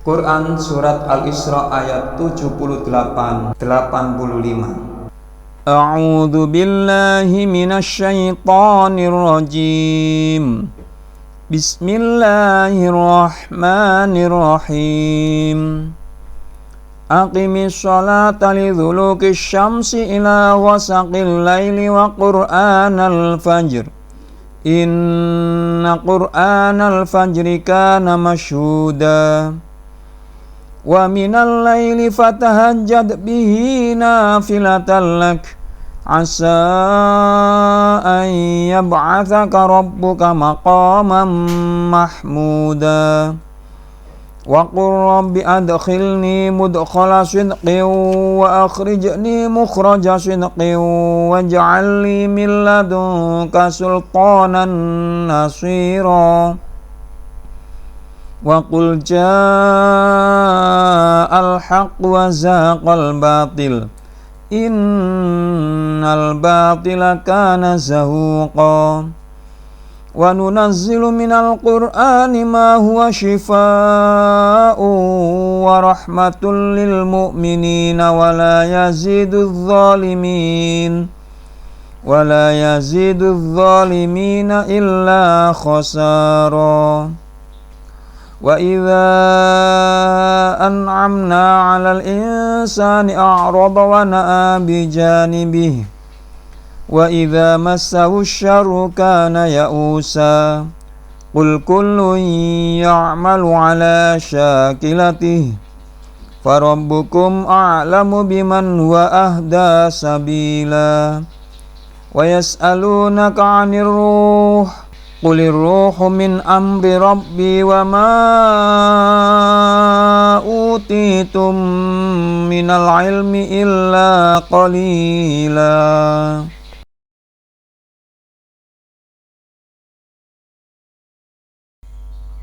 Quran Surat Al-Isra ayat 78-85. A'udzu billahi minasy syaithanir rajim. Bismillahirrahmanirrahim. Aqimis sholata lidulukish syamsi ila wasaqil laili wa qur'anal fajr. Inna qur'anal fajri kana mashhuda. Wa minal laili fatahajjad bihi nafilatan lak asa an yab'athaka rabbuka maqaman mahmuda. Wa qur rabbi adkhilni mudkhala sidqin wa akhrijni mukhraja sidqin waj'al li min ladunka sultanan nasira. Wa qul ja'al haqq wa zaqal batil innal batila kana zahuqa. Wa nunazzilu minal qur'ani ma huwa shifaa'un wa rahmatul lil mu'minina wa la yazidudz zalimina illa khasara. Wa idza an'amna 'alal insani a'rada wa na'a bi janibihi wa idza massahu syarru kana ya'usa. Qul kullun ya'malu 'ala syakilatihi farabbukum a'lamu biman huwa ahda sabila. Wa yas'alunaka 'anir ruh Qulir ruhu min amri rabbi wa ma utitum minal ilmi illa qalila.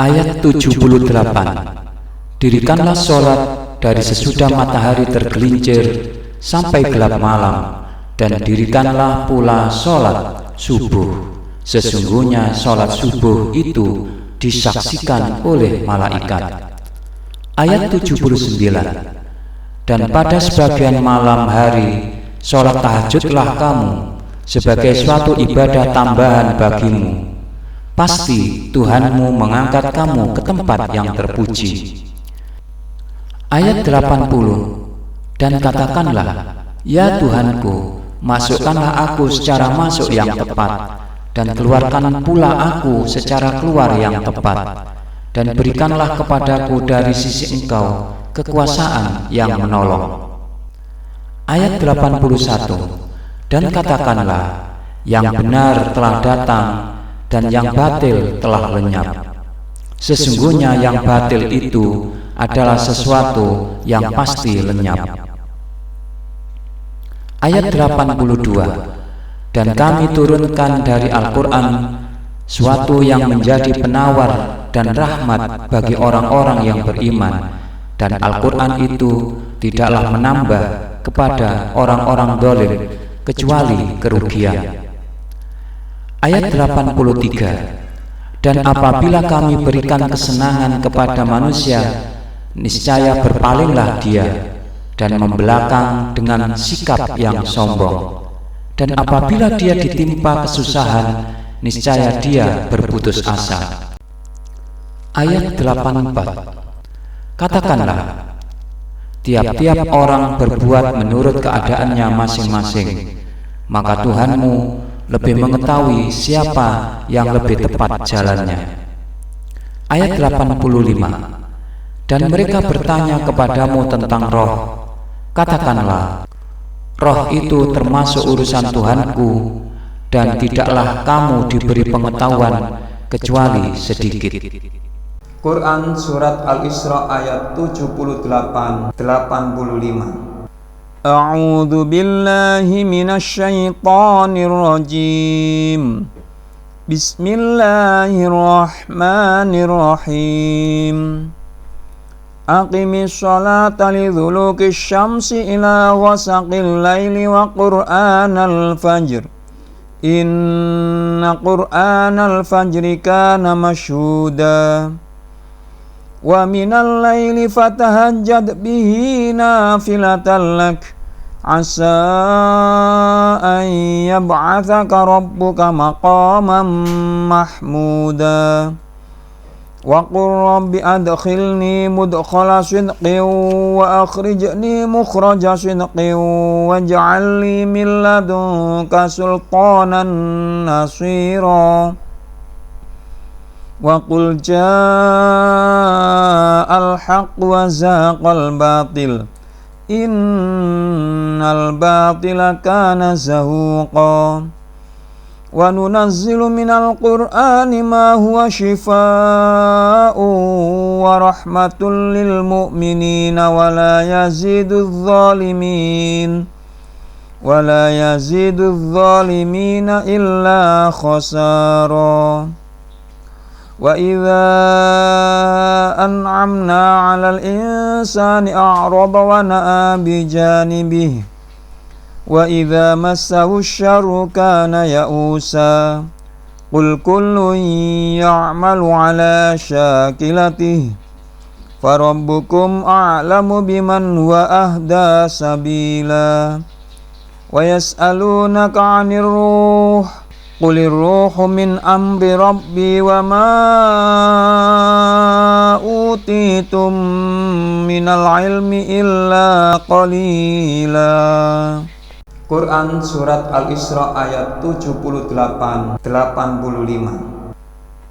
Ayat 78. Dirikanlah sholat dari sesudah matahari tergelincir sampai gelap malam, dan dirikanlah pula sholat subuh. Sesungguhnya sholat subuh itu disaksikan oleh malaikat. Ayat 79. Dan pada sebagian malam hari sholat tahajudlah kamu sebagai suatu ibadah tambahan bagimu. Pasti Tuhanmu mengangkat kamu ke tempat yang terpuji. Ayat 80. Dan katakanlah, ya Tuhanku, masukkanlah aku secara masuk yang tepat, dan keluarkan pula aku secara keluar yang tepat, dan berikanlah kepadaku dari sisi Engkau kekuasaan yang menolong. Ayat 81. Dan katakanlah, yang benar telah datang dan yang batil telah lenyap. Sesungguhnya yang batil itu adalah sesuatu yang pasti lenyap. Ayat 82. Dan kami turunkan dari Al-Quran suatu yang menjadi penawar dan rahmat bagi orang-orang yang beriman, dan Al-Quran itu tidaklah menambah kepada orang-orang zalim kecuali kerugian. Ayat 83. Dan apabila kami berikan kesenangan kepada manusia, niscaya berpalinglah dia dan membelakang dengan sikap yang sombong. Dan apabila dia ditimpa kesusahan, niscaya dia berputus asa. Ayat 84. Katakanlah, tiap-tiap orang berbuat menurut keadaannya masing-masing, maka Tuhanmu lebih mengetahui siapa yang lebih tepat jalannya. Ayat 85. Dan mereka bertanya kepadamu tentang roh. Katakanlah, roh itu termasuk urusan Tuhanku, dan tidaklah kamu diberi pengetahuan kecuali sedikit. Quran Surat Al-Isra ayat 78-85. A'udzu billahi minasy syaithanir rajim. Bismillahirrahmanirrahim. Aqimis sholata lidulukish syamsi ila wasaqil laili wa qur'anal fajr. Inna qur'anal fajri kana mashhuda. Wa minal laili fatahajjad bihi nafilatan lak asa an yab'atsaka rabbuka maqaman mahmuda. Wa qur rabbi adkhilni mudkhala sidqin wa akhrijni mukhraja sidqin waj'al li min ladunka sultanan nasira. Wa qul ja'al haqq wa zaqal batil innal batila kana zahuqa. Wa nunazzilu minal qur'ani ma huwa shifaa'un wa rahmatun lil mu'minina wa la yazidudz zalimina illa khasara. Wa idza an'amna 'alal insani a'rada wa na'a bi janibihi wa idza massahu syarru kana ya'usa. Qul kullun ya'malu 'ala syakilatihi farabbukum a'lamu biman huwa ahda sabila. Wa yas'alunaka 'anir ruh Qulir ruhu min amri rabbi wa ma utitum minal ilmi illa qalila. Quran Surat Al-Isra ayat 78-85.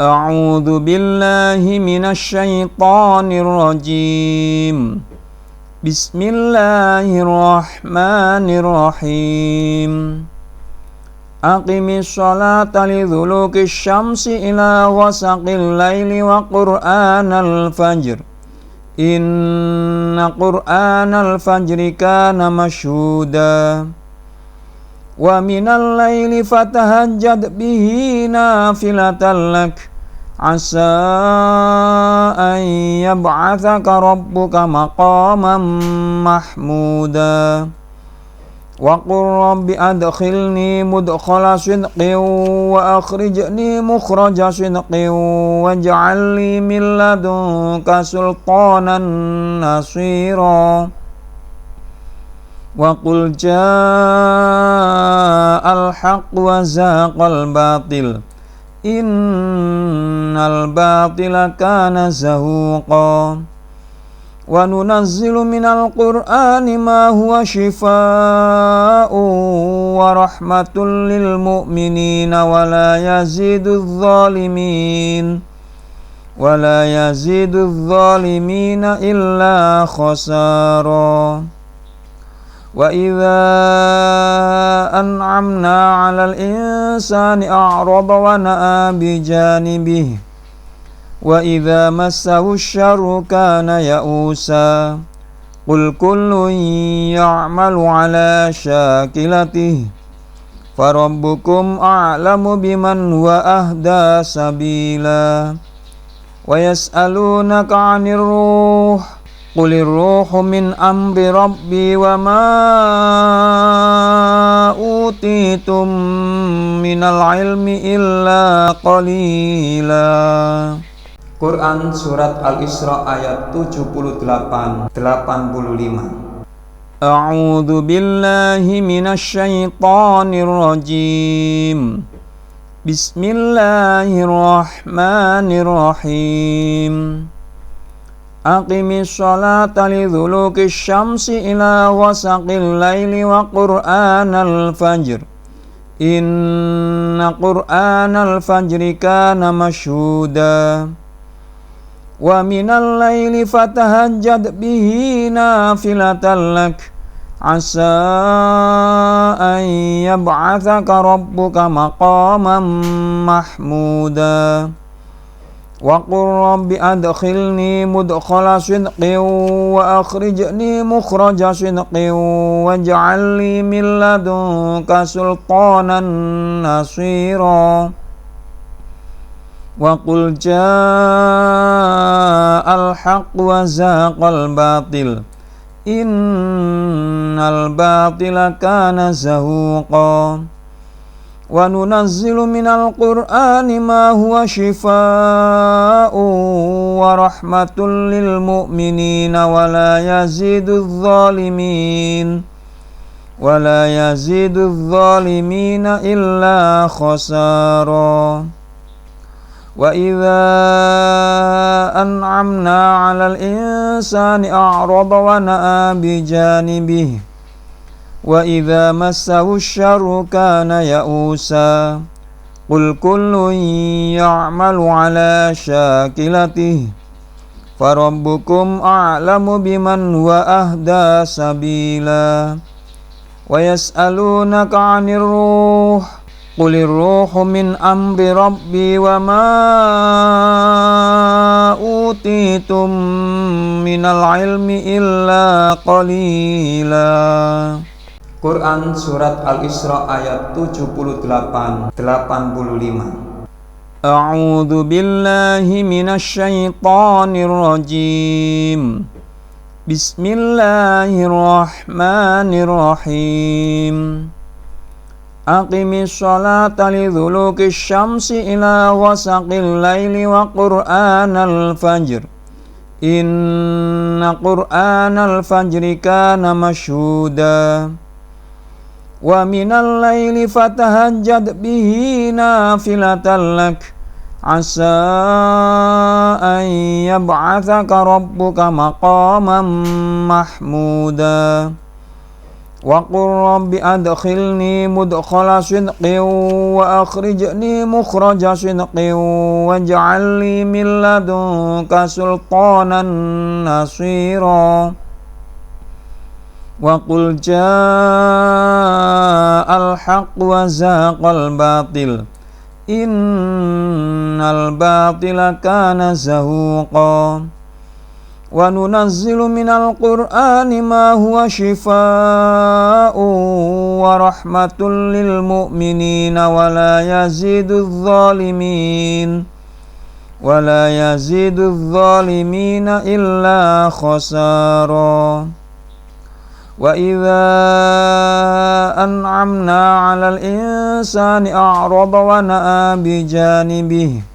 A'udzu billahi minasy syaithanir rajim. Bismillahirrahmanirrahim. Aqimis sholata liduluki syamsi ila ghasaqil laili wa qur'anal fajr inna qur'anal fajri kana mashhuda. Wa minal laili fatahajjad bihi nafilatan lak asa an yab'atsaka rabbuka maqaman mahmuda. Wa qur rabbi adkhilni mudkhala sidqin wa akhrijni mukhraja sidqin waj'al li min ladunka sultanan nasira. Wa qul ja'al haqq wa zaqal batil innal batila kana zahuqa. Wa nunazzilu minal qur'ani ma huwa shifaa'un wa rahmatun lil mu'minina wa la yazidudz zalimina illa khasara. Wa idza an'amna 'alal insani a'rada wa na'a bi janibihi wa idza massahu syarru kana ya'usa. Qul kullun ya'malu 'ala syakilatihi farabbukum a'lamu biman huwa ahda sabila. Wa yas'alunaka 'anir ruh Qulir ruhu min amri rabbi wa ma utitum minal ilmi illa qalila. Quran Surat Al-Isra ayat 78-85. A'udzu billahi minasy syaithanir rajim. Bismillahirrahmanirrahim. Aqimis sholata liduluki syamsi ila ghasaqil laili wa qur'anal fajr inna qur'anal fajri kana mashhuda. Wa minal laili fatahajjad bihi nafilatan lak asa an yab'atsaka rabbuka maqaman mahmuda. Wa qur rabbi adkhilni mudkhala sidqin wa akhrijni mukhraja sidqin waj'al li min ladunka sultanan nasira. Wa qul ja'al haqq wa zaqal batil innal batila kana zahuqa. wa nunazzilu minal qur'ani ma huwa shifaa'un wa rahmatul lil mu'minina wa la yazidudz zalimina illa khasara. Wa idza an'amna 'alal insani a'rada wa na'a bi janibihi wa idza massahu syarru kana ya'usa. Qul kullun ya'malu 'ala syakilatihi farabbukum a'lamu biman huwa ahda sabila. Wa yas'alunaka 'anir ruh Qulir ruhu min amri rabbi wa ma utitum minal ilmi illa qalila. Quran Surat Al-Isra ayat 78-85. A'udzu billahi minasy syaithanir rajim. Bismillahirrahmanirrahim. Aqimis sholata liduluki syamsi ila wasaqil laili wa qur'anal fajr. Inna qur'anal fajri kana mashhuda. Wa minal laili fatahajjad bihi nafilatan lak. Asa an yab'athaka rabbuka maqaman mahmuda. Wa qur rabbi adkhilni mudkhala sidqin wa akhrijni mukhraja sidqin waj'al li min ladunka sultanan nasira. Wa qul ja'al haqq wa zahaqal batil innal batila kana zahuqa. Wa nunazzilu minal qur'ani ma huwa shifaa'un wa rahmatul lil mu'minina wa la yazidudz zalimina illa khasara. Wa idza an'amna 'alal insani a'rada wa na'a bi janibihi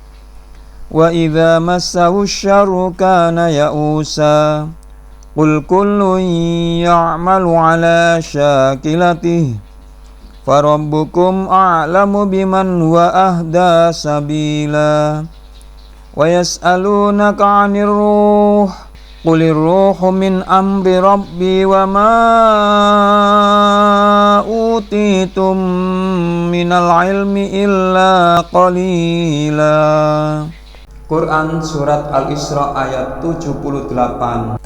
wa idza massahu syarru kana ya'usa. Qul kullun ya'malu 'ala syakilatihi farabbukum a'lamu biman huwa ahda sabila. Wa yas'alunaka 'anir ruh Qulir ruhu min amri rabbi wa ma utitum minal ilmi illa qalila. Quran Surat Al-Isra ayat 78-85.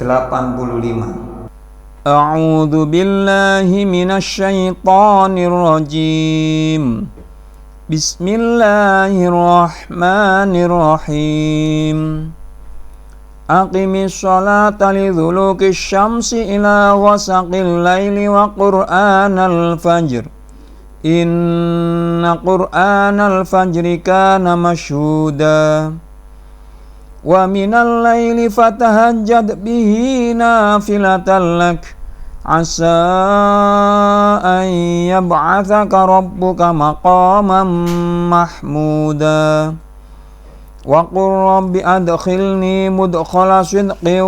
A'udzu billahi minasy syaithanir rajim. Bismillahirrahmanirrahim. Aqimis sholata liduluki syamsi ila wasaqil laili wa qur'anal fajr. Inna qur'anal fajri kana mashhuda. Wa minal laili fatahajjad bihi nafilatan lak. Asa an yab'athaka rabbuka maqaman mahmuda. Wa qur rabbi adkhilni mudkhala sidqin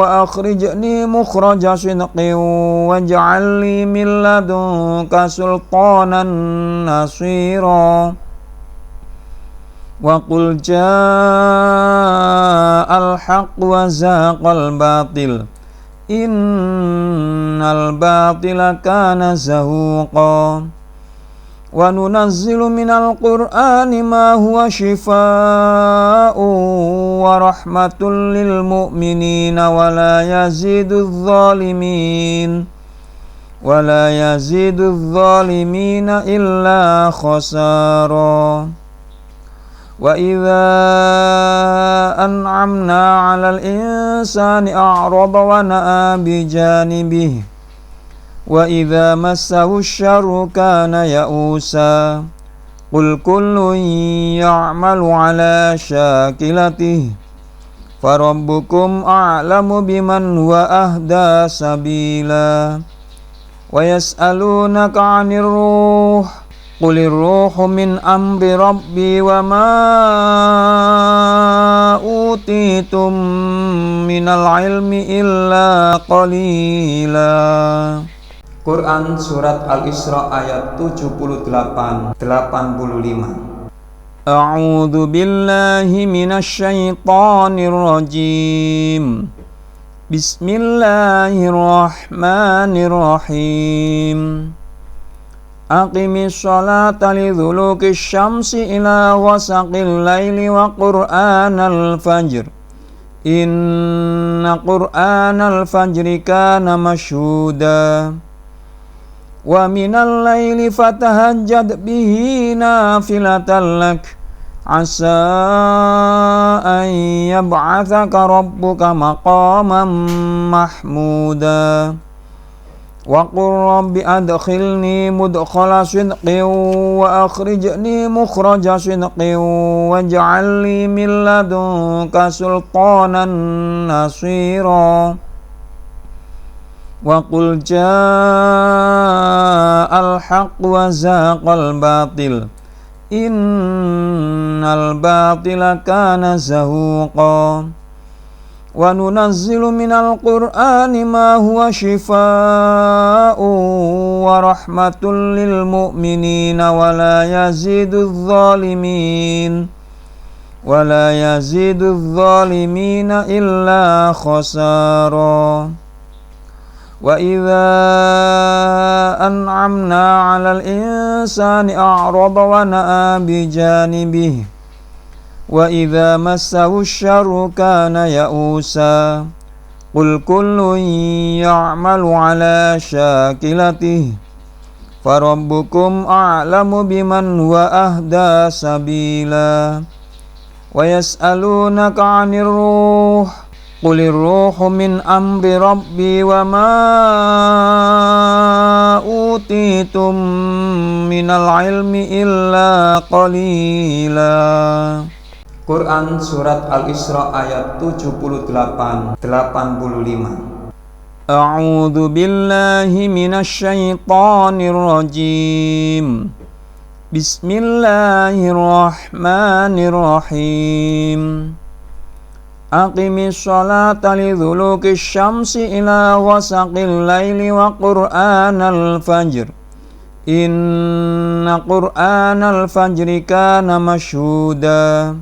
wa akhrijni mukhraja sidqin waj'al li min ladunka sultanan nasira. Wa qul ja'al haqq wa zahaqal batil innal batila kana zahuqa. Wa nunazzilu minal qur'ani ma huwa shifaa'un wa rahmatul lil mu'minina wa la yazidudz zalimina illa khasara. Wa idza an'amna 'alal insani a'rada wa na'a bi janibihi wa idza massahu syarru kana ya'usa. Qul kullun ya'malu 'ala syakilatihi farabbukum a'lamu biman huwa ahda sabila. Wa yas'alunaka 'anir ruh Qulir ruhu min amri rabbi wa ma utitum minal ilmi illa qalila. Quran Surat Al-Isra ayat 78-85. A'udzu billahi minasy syaithanir rajim. Bismillahirrahmanirrahim. Aqimis sholata liduluki syamsi ila ghasaqil laili wa qur'anal fajr. Inna qur'anal fajri kana mashhuda. Wa minal laili fatahajjad bihi nafilatan lak. Asa an yab'athaka rabbuka maqaman mahmuda. Wa qur rabbi adkhilni mudkhala sidqin wa akhrijni mukhraja sidqin waj'al li min ladunka sultanan nasira. Wa qul ja'al haqq wa zaqal batil innal batila kana zahuqa. Wa nunazzilu minal qur'ani ma huwa shifaa'un wa rahmatul lil mu'minina wa la yazidudz zalimina illa khasara. Wa idza an'amna 'alal insani a'rada wa na'a bi janibihi. Wa idza massahu syarru kana ya'usa. Qul kullun ya'malu 'ala syakilatihi farabbukum a'lamu biman huwa ahda sabila. Wa yas'alunaka 'anir ruh. Qulir ruhu min amri rabbi wa ma utitum minal ilmi illa qalila. Quran Surat Al-Isra ayat 78-85. A'udzu billahi minasy syaithanir rajim. Bismillahirrahmanirrahim. Aqimis sholata liduluki syamsi ila ghasaqil laili wa qur'anal fajr. Inna qur'anal fajri kana mashhuda.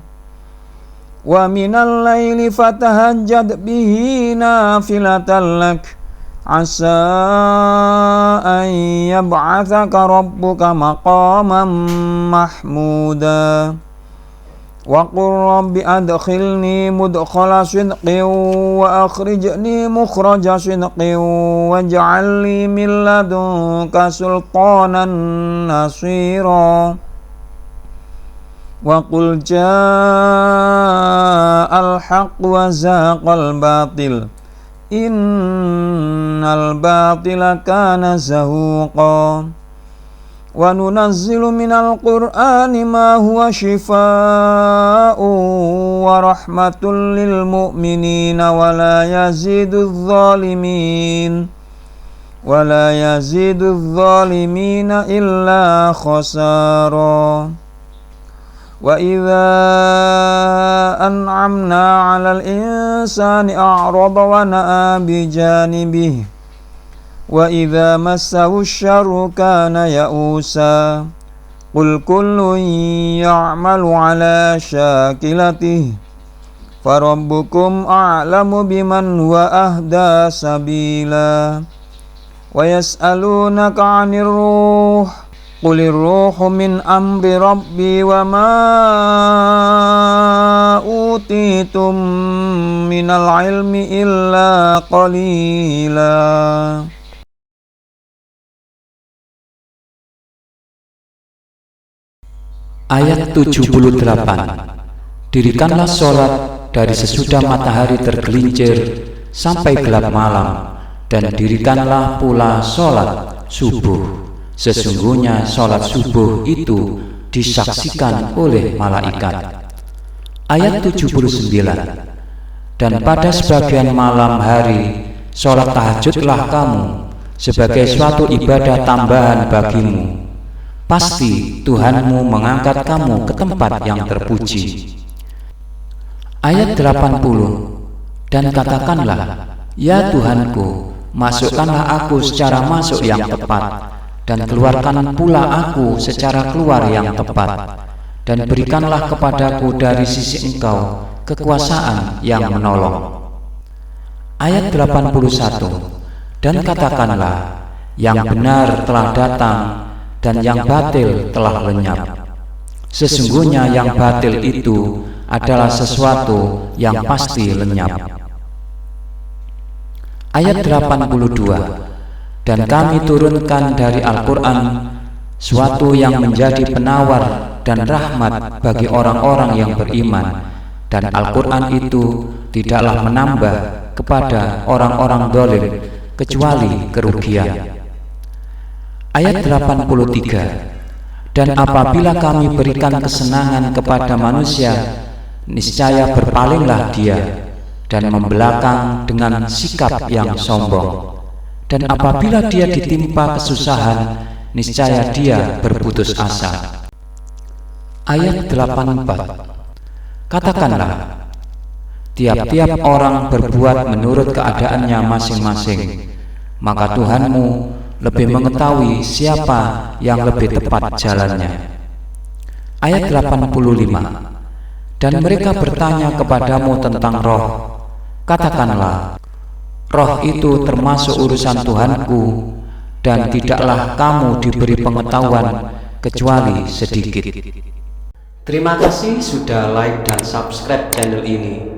Wa minal laili fatahajjad bihi nafilatan lak. Asa an yab'athaka rabbuka maqaman mahmuda. Wa qur rabbi adkhilni mudkhala sidqin wa akhrijni mukhraja sidqin waj'al li min ladunka sultanan nasira. Wa qul ja'al haqq wa zaqal batil innal batila kana zahuqa. Wa nunazzilu minal qur'ani ma huwa shifaa'un wa rahmatul lil mu'minina wa la yazidudz zalimina illa khasara. Wa idza an'amna 'alal insani a'rada wa na'a bi janibihi. Wa idza massahu syarru kana ya'usa. Qul kullun ya'malu 'ala syakilatihi farabbukum a'lamu biman huwa ahda sabila. Wa yas'alunaka 'anir ruh. Qulir ruhu min amri rabbi wa ma utitum minal ilmi illa qalila. Ayat 78. Dirikanlah sholat dari sesudah matahari tergelincir sampai gelap malam, dan dirikanlah pula sholat subuh. Sesungguhnya sholat subuh itu disaksikan oleh malaikat. Ayat 79. Dan pada sebagian malam hari sholat tahajudlah kamu sebagai suatu ibadah tambahan bagimu. pasti Tuhanmu mengangkat kamu ke tempat yang terpuji. Ayat 80. Dan katakanlah, ya Tuhanku, masukkanlah aku secara masuk yang tepat, dan keluarkan pula aku secara keluar yang tepat, dan berikanlah kepadaku dari sisi Engkau kekuasaan yang menolong. Ayat 81. Dan katakanlah, yang benar telah datang, dan yang batil telah lenyap. Sesungguhnya yang batil itu adalah sesuatu yang pasti lenyap. Ayat 82. Dan kami turunkan dari Al-Quran suatu yang menjadi penawar dan rahmat bagi orang-orang yang beriman, dan Al-Quran itu tidaklah menambah kepada orang-orang zalim kecuali kerugian. Ayat 83. Dan apabila kami berikan kesenangan kepada manusia, niscaya berpalinglah dia dan membelakang dengan sikap yang sombong. Dan apabila dia ditimpa kesusahan, niscaya dia berputus asa. Ayat 84. Katakanlah, tiap-tiap orang berbuat menurut keadaannya masing-masing, maka Tuhanmu lebih mengetahui siapa yang lebih tepat jalannya. Ayat 85. Dan mereka bertanya kepadamu tentang roh. Katakanlah, roh itu termasuk urusan Tuhanku, dan tidaklah kamu diberi pengetahuan kecuali sedikit. Terima kasih sudah like dan subscribe channel ini.